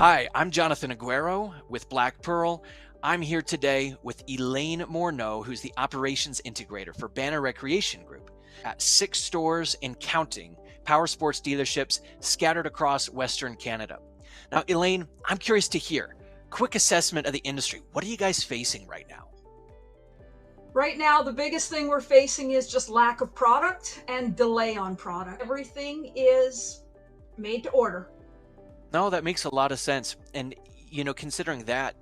Hi, I'm Jonathan Aguero with Blackpurl. I'm here today with Elaine Morneau, who's the operations integrator for Banner Recreation Group at 6 stores and counting Powersports dealerships scattered across Western Canada. Now, Elaine, I'm curious to hear quick assessment of the industry. What are you guys facing right now? Right now, the biggest thing we're facing is just lack of product and delay on product. Everything is made to order. No, that makes a lot of sense. And, considering that,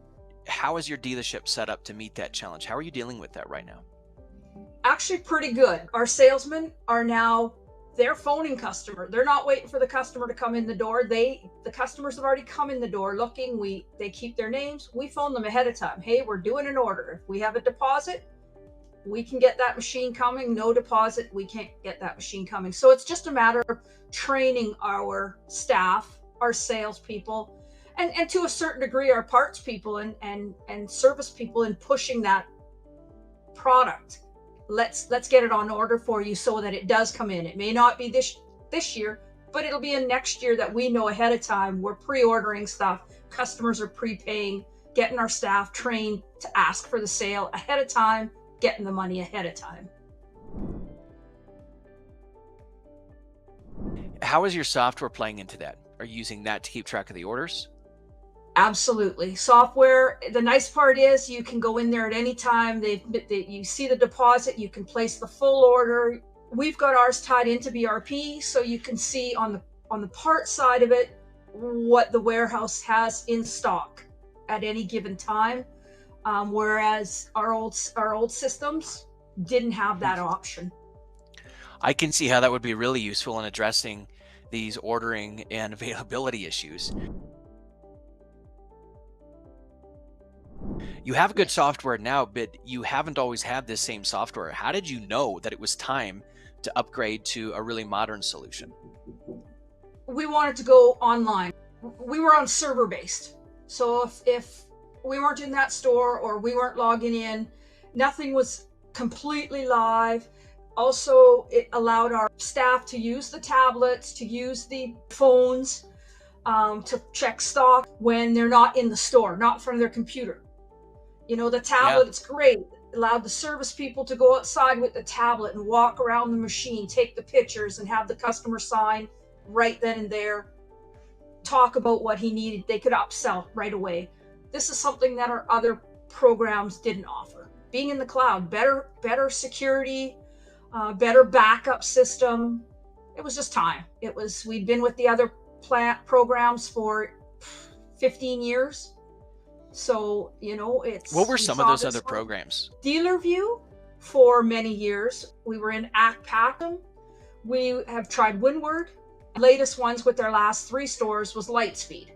how is your dealership set up to meet that challenge? How are you dealing with that right now? Actually, pretty good. Our salesmen are now they're phoning customer. They're not waiting for the customer to come in the door. The customers have already come in the door looking. They keep their names. We phone them ahead of time. Hey, we're doing an order. If we have a deposit, we can get that machine coming. No deposit, we can't get that machine coming. So it's just a matter of training our staff, our salespeople, and to a certain degree our parts people and service people in pushing that product. Let's get it on order for you so that it does come in. It may not be this year, but it'll be in next year that we know ahead of time. We're pre-ordering stuff. Customers are prepaying, getting our staff trained to ask for the sale ahead of time, getting the money ahead of time. How is your software playing into that? Are you using that to keep track of the orders? Absolutely. Software, the nice part is you can go in there at any time. You see the deposit, you can place the full order. We've got ours tied into BRP, so you can see on the part side of it what the warehouse has in stock at any given time. Whereas our old systems didn't have that option. I can see how that would be really useful in addressing these ordering and availability issues. You have good Yes. software now, but you haven't always had this same software. How did you know that it was time to upgrade to a really modern solution? We wanted to go online. We were on server based. So if we weren't in that store or we weren't logging in, nothing was completely live. Also, it allowed our staff to use the tablets, to use the phones, to check stock when they're not in the store, not in front of their computer. The Yeah. tablet, it's great. It allowed the service people to go outside with the tablet and walk around the machine, take the pictures, and have the customer sign right then and there, talk about what he needed. They could upsell right away. This is something that our other programs didn't offer. Being in the cloud, better security, better backup system. It was just time. We'd been with the other plant programs for 15 years. So, What were we some of saw those this other one. programs? Dealer View for many years. We were in ACPACM. We have tried Windward. Latest ones with their last 3 stores was Lightspeed.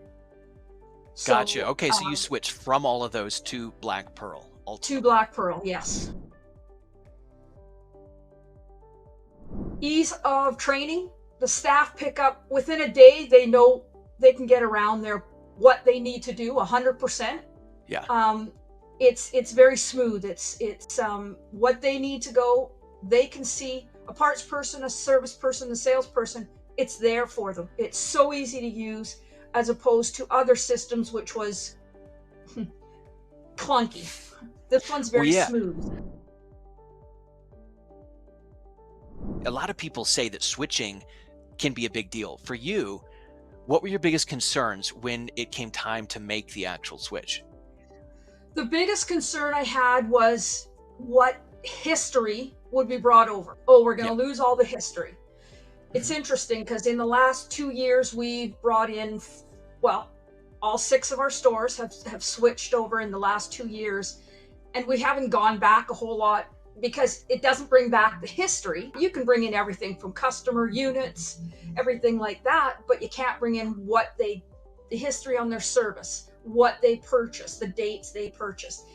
Gotcha. So, Okay, so you switched from all of those to Black Pearl to ultimately. Blackpurl, yes. Ease of training. The staff pick up within a day. They know they can get around what they need to do 100%. Yeah. It's very smooth. It's what they need to go. They can see a parts person, a service person, a salesperson. It's there for them. It's so easy to use as opposed to other systems, which was clunky. This one's Well, very yeah. smooth. A lot of people say that switching can be a big deal. For you, what were your biggest concerns when it came time to make the actual switch? The biggest concern I had was what history would be brought over. Oh, we're going Yeah. to lose all the history. It's Mhm. interesting because in the last 2 years, we've brought in, well, all 6 of our stores have switched over in the last 2 years, and we haven't gone back a whole lot because it doesn't bring back the history. You can bring in everything from customer units, everything like that, but you can't bring in the history on their service, what they purchased, the dates they purchased.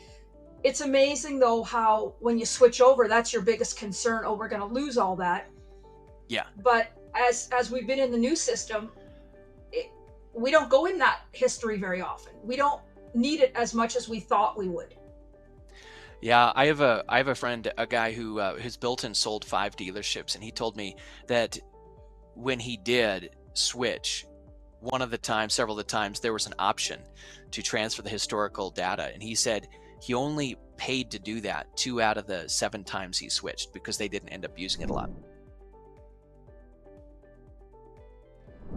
It's amazing though how when you switch over, that's your biggest concern. Oh, we're going to lose all that. Yeah. But as we've been in the new system, we don't go in that history very often. We don't need it as much as we thought we would. Yeah, I have a friend, a guy who has built and sold 5 dealerships, and he told me that when he did switch, one of the times, several of the times, there was an option to transfer the historical data. And he said he only paid to do that 2 out of the 7 times he switched because they didn't end up using it a lot.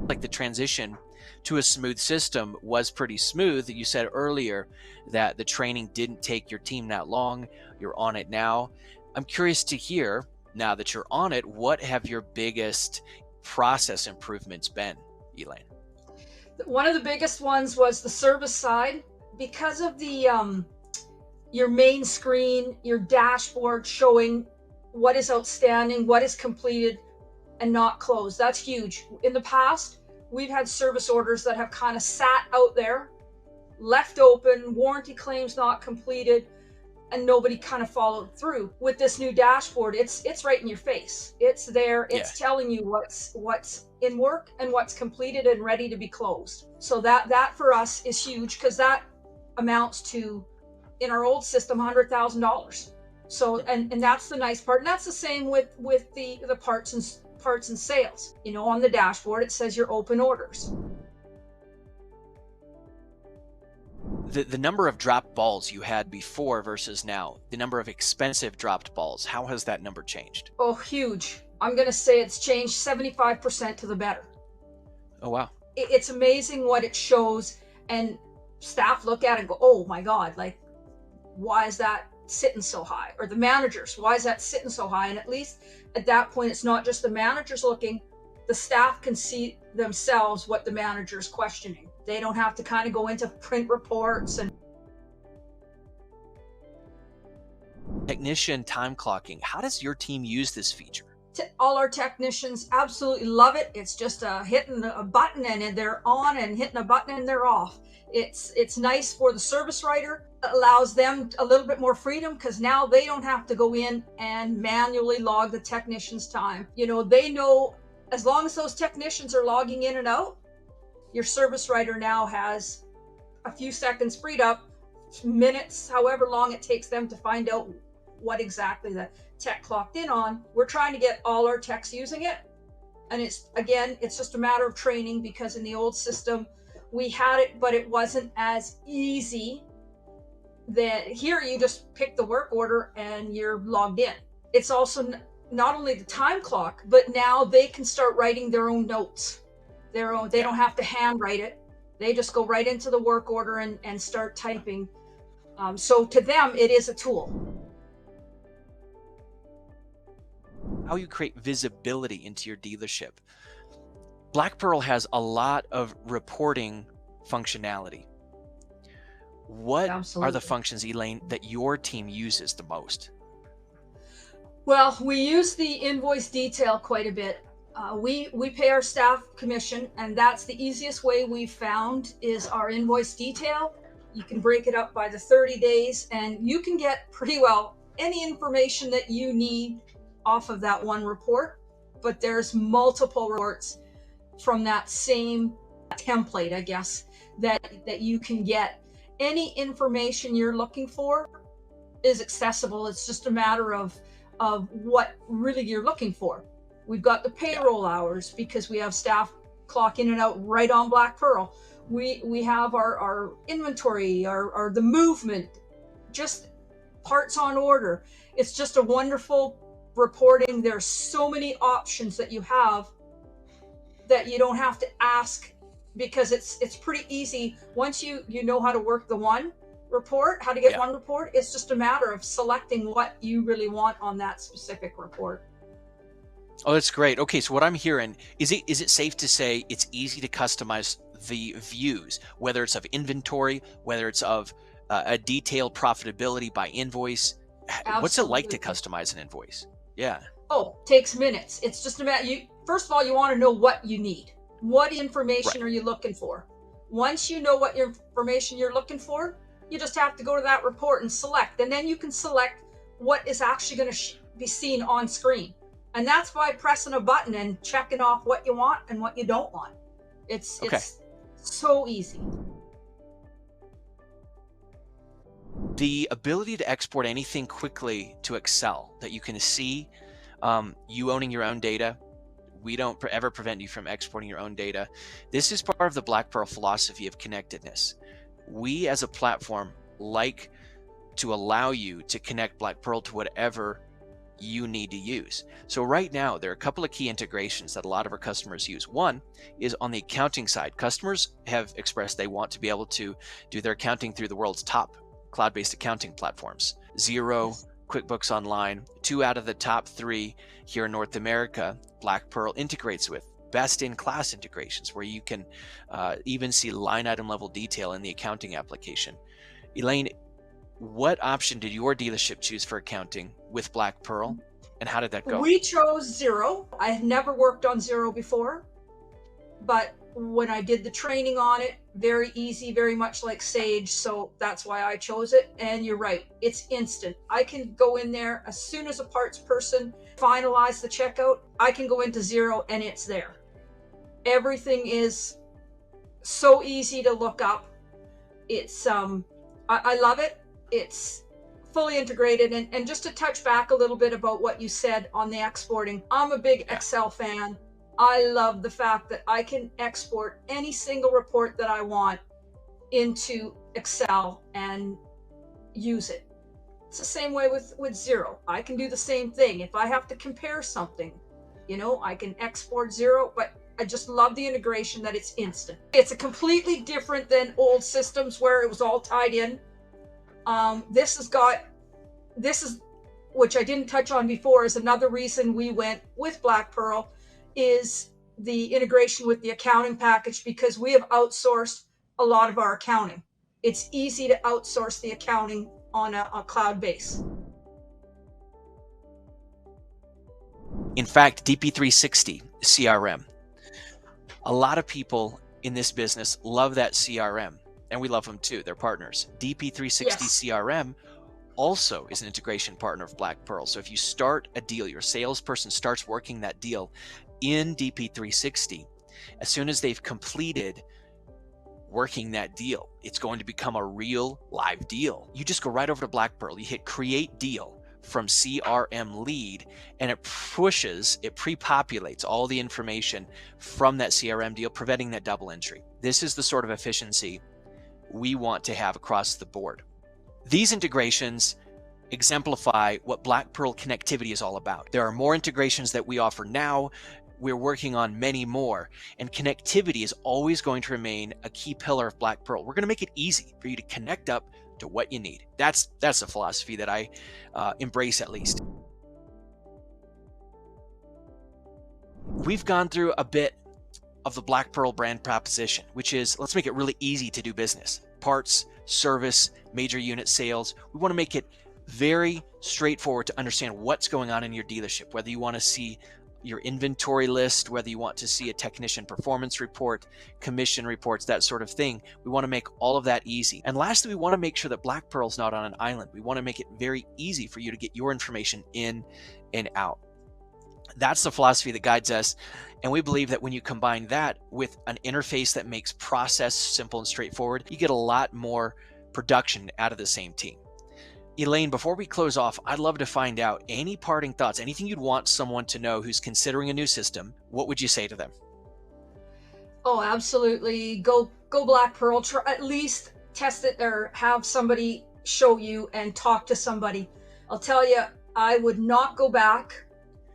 Like the transition to a smooth system was pretty smooth. You said earlier that the training didn't take your team that long. You're on it now. I'm curious to hear, now that you're on it, what have your biggest process improvements been, Elaine? One of the biggest ones was the service side. Because of the your main screen, your dashboard showing what is outstanding, what is completed and not closed. That's huge. In the past, we've had service orders that have kind of sat out there, left open, warranty claims not completed, and nobody kind of followed through. With this new dashboard, it's right in your face. It's there. It's telling you what's in work and what's completed and ready to be closed. So that for us is huge, because that amounts to, in our old system, $100,000. So and that's the nice part. And that's the same with the parts and sales. You know, on the dashboard it says your open orders. The number of dropped balls you had before versus now, the number of expensive dropped balls, how has that number changed? Oh, huge. I'm going to say it's changed 75% to the better. Oh, wow. It's amazing what it shows, and staff look at it and go, oh my God, like, why is that sitting so high? Or the managers, why is that sitting so high? And at least at that point, it's not just the managers looking, the staff can see themselves what the manager's questioning. They don't have to kind of go into print reports. And technician time clocking, how does your team use this feature? All our technicians absolutely love it. It's just hitting a button and they're on, and hitting a button and they're off. It's nice for the service writer. It allows them a little bit more freedom, because now they don't have to go in and manually log the technician's time. You know, they know as long as those technicians are logging in and out, your service writer now has a few seconds freed up, minutes, however long it takes them to find out what exactly the tech clocked in on. We're trying to get all our techs using it. And it's just a matter of training, because in the old system, we had it, but it wasn't as easy. That here you just pick the work order and you're logged in. It's also not only the time clock, but now they can start writing their own notes. They don't have to handwrite it. They just go right into the work order and start typing. So to them, it is a tool. How you create visibility into your dealership. Blackpurl has a lot of reporting functionality. What are the functions, Elaine, that your team uses the most? Well, we use the invoice detail quite a bit. We pay our staff commission, and that's the easiest way we've found is our invoice detail. You can break it up by the 30 days, and you can get pretty well any information that you need off of that one report. But there's multiple reports from that same template, I guess, that you can get. Any information you're looking for is accessible. It's just a matter of what really you're looking for. We've got the payroll hours, because we have staff clock in and out right on Blackpurl. We have our inventory, our the movement, just parts on order. It's just a wonderful reporting. There's so many options that you have that you don't have to ask, because it's pretty easy. Once you know how to work the one report, how to get one report, it's just a matter of selecting what you really want on that specific report. Oh, that's great. Okay, so what I'm hearing, is it safe to say it's easy to customize the views, whether it's of inventory, whether it's of a detailed profitability by invoice? Absolutely. What's it like to customize an invoice? Yeah. Oh, takes minutes. It's just about first of all, you want to know what you need. What information are you looking for? Once you know what information you're looking for, you just have to go to that report and select. And then you can select what is actually going to be seen on screen. And that's by pressing a button and checking off what you want and what you don't want. It's so easy. The ability to export anything quickly to Excel that you can see, you owning your own data, We don't ever prevent you from exporting your own data. This is part of the Blackpurl philosophy of connectedness. We as a platform like to allow you to connect Blackpurl to whatever you need to use. So right now, there are a couple of key integrations that a lot of our customers use. One is on the accounting side. Customers have expressed they want to be able to do their accounting through the world's top cloud-based accounting platforms. Xero, QuickBooks Online, 2 out of the top 3 here in North America, Blackpurl integrates with. Best-in-class integrations where you can even see line item level detail in the accounting application. Elaine, what option did your dealership choose for accounting with Blackpurl, and how did that go? We chose Xero. I had never worked on Xero before, but when I did the training on it, very easy, very much like Sage, so that's why I chose it. And you're right, it's instant. I can go in there as soon as a parts person finalize the checkout, I can go into Xero and it's there. Everything is so easy to look up. It's I love it. It's fully integrated. And just to touch back a little bit about what you said on the exporting, I'm a big Excel fan. I love the fact that I can export any single report that I want into Excel and use it. It's the same way with Xero. I can do the same thing. If I have to compare something, you know, I can export Xero, but I just love the integration that it's instant. It's a completely different than old systems where it was all tied in. This is, which I didn't touch on before, is another reason we went with Blackpurl, is the integration with the accounting package, because we have outsourced a lot of our accounting. It's easy to outsource the accounting on a cloud base. In fact, DP360 CRM. A lot of people in this business love that CRM, and we love them too. They're partners. DP360 Yes. CRM also is an integration partner of Blackpurl. So if you start a deal, your salesperson starts working that deal in DP360, as soon as they've completed working that deal, it's going to become a real live deal. You just go right over to Blackpurl, you hit create deal from CRM lead, and it pre-populates all the information from that CRM deal, preventing that double entry. This is the sort of efficiency we want to have across the board. These integrations exemplify what Blackpurl connectivity is all about. There are more integrations that we offer now. We're working on many more, and connectivity is always going to remain a key pillar of Blackpurl. We're going to make it easy for you to connect up to what you need. That's a philosophy that I embrace, at least. We've gone through a bit of the Blackpurl brand proposition, which is, let's make it really easy to do business. Parts, service, major unit sales. We want to make it very straightforward to understand what's going on in your dealership, whether you want to see your inventory list, whether you want to see a technician performance report, commission reports, that sort of thing. We want to make all of that easy. And lastly, we want to make sure that Blackpurl's not on an island. We want to make it very easy for you to get your information in and out. That's the philosophy that guides us. And we believe that when you combine that with an interface that makes process simple and straightforward, you get a lot more production out of the same team. Elaine, before we close off, I'd love to find out any parting thoughts, anything you'd want someone to know who's considering a new system. What would you say to them? Oh, absolutely. Go Blackpurl. Try, at least test it or have somebody show you and talk to somebody. I'll tell you, I would not go back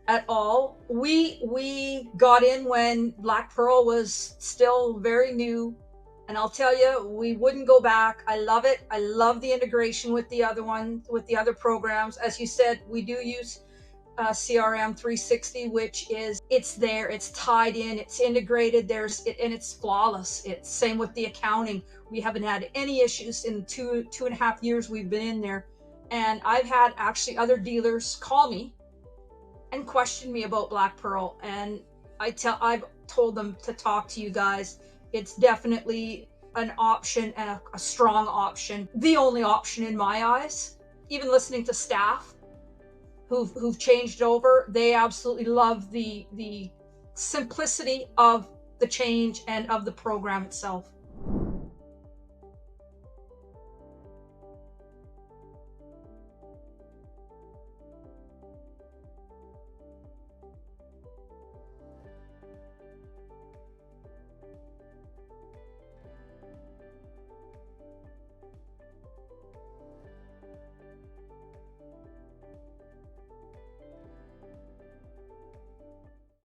at all. We got in when Blackpurl was still very new, and I'll tell you, we wouldn't go back. I love it. I love the integration with the other programs. As you said, we do use CRM 360, which is, it's there, it's tied in, it's integrated, and it's flawless. It's same with the accounting. We haven't had any issues in two and a half years we've been in there. And I've had actually other dealers call me and question me about Blackpurl, and I've told them to talk to you guys. It's definitely an option, and a strong option. The only option in my eyes. Even listening to staff who've changed over, they absolutely love the simplicity of the change and of the program itself.